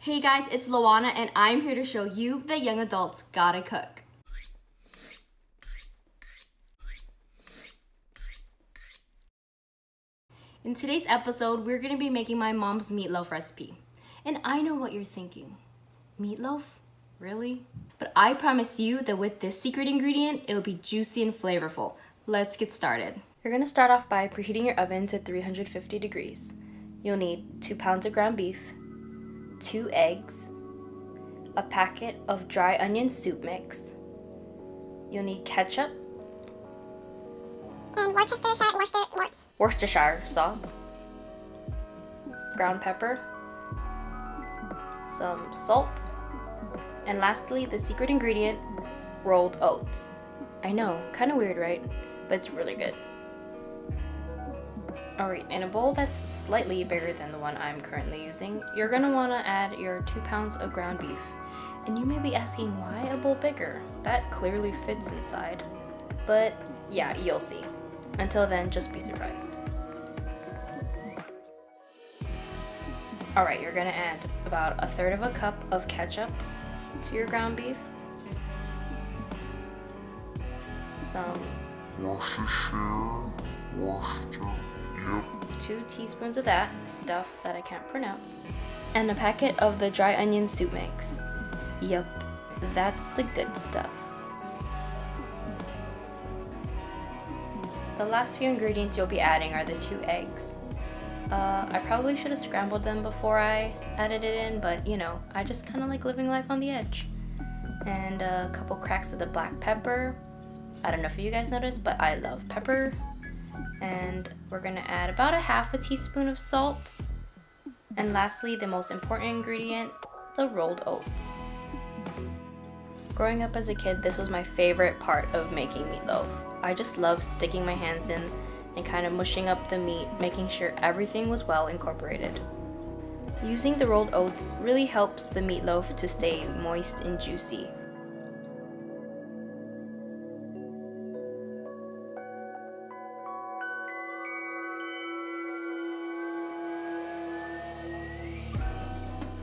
Hey guys, it's Luana and I'm here to show you that young adults gotta cook. In today's episode, we're gonna be making my mom's meatloaf recipe. And I know what you're thinking. Meatloaf? Really? But I promise you that with this secret ingredient, it'll be juicy and flavorful. Let's get started. You're gonna start off by preheating your oven to 350 degrees. You'll need 2 pounds of ground beef, 2 eggs, a packet of dry onion soup mix. You'll need ketchup and Worcestershire sauce, ground pepper, some salt, and lastly the secret ingredient, rolled oats. I know, kind of weird, right? But it's really good. Alright, in a bowl that's slightly bigger than the one I'm currently using, you're going to want to add your 2 pounds of ground beef. And you may be asking, why a bowl bigger? That clearly fits inside. But yeah, you'll see. Until then, just be surprised. Alright, you're going to add about 1/3 of a cup of ketchup to your ground beef. Some Worcestershire. 2 teaspoons of that stuff that I can't pronounce, and a packet of the dry onion soup mix. Yup, that's the good stuff. The last few ingredients you'll be adding are the 2 eggs. I probably should have scrambled them before I added it in, but you know, I just kind of like living life on the edge. And a couple cracks of the black pepper. I don't know if you guys noticed, but I love pepper. And we're gonna add about 1/2 teaspoon of salt. And lastly, the most important ingredient, the rolled oats. Growing up as a kid, this was my favorite part of making meatloaf. I just love sticking my hands in and kind of mushing up the meat, making sure everything was well incorporated. Using the rolled oats really helps the meatloaf to stay moist and juicy.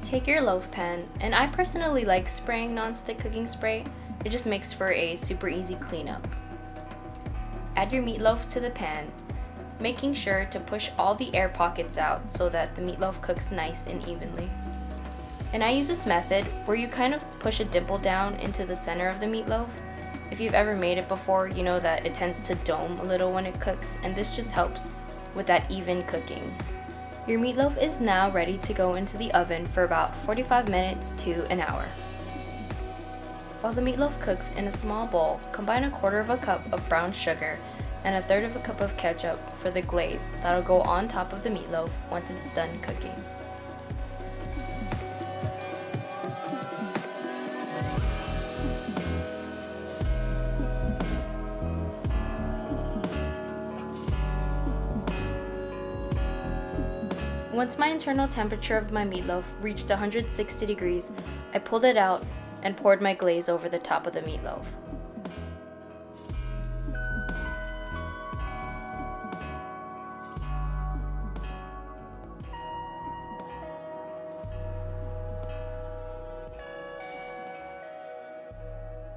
Take your loaf pan, and I personally like spraying non-stick cooking spray. It just makes for a super easy cleanup. Add your meatloaf to the pan, making sure to push all the air pockets out so that the meatloaf cooks nice and evenly. And I use this method where you kind of push a dimple down into the center of the meatloaf. If you've ever made it before, you know that it tends to dome a little when it cooks, and this just helps with that even cooking. Your meatloaf is now ready to go into the oven for about 45 minutes to an hour. While the meatloaf cooks in a small bowl, combine 1/4 cup of brown sugar and 1/3 cup of ketchup for the glaze that'll go on top of the meatloaf once it's done cooking. Once my internal temperature of my meatloaf reached 160 degrees, I pulled it out and poured my glaze over the top of the meatloaf.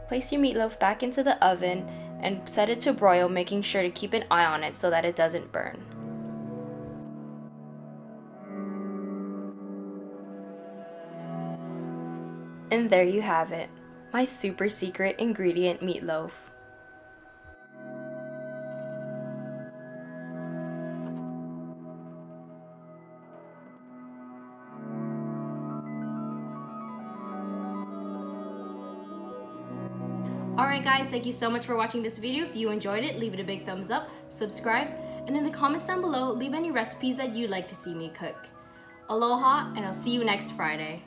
Place your meatloaf back into the oven and set it to broil, making sure to keep an eye on it so that it doesn't burn. And there you have it, my super secret ingredient meatloaf. Alright guys, thank you so much for watching this video. If you enjoyed it, leave it a big thumbs up, subscribe, and in the comments down below, leave any recipes that you'd like to see me cook. Aloha, and I'll see you next Friday.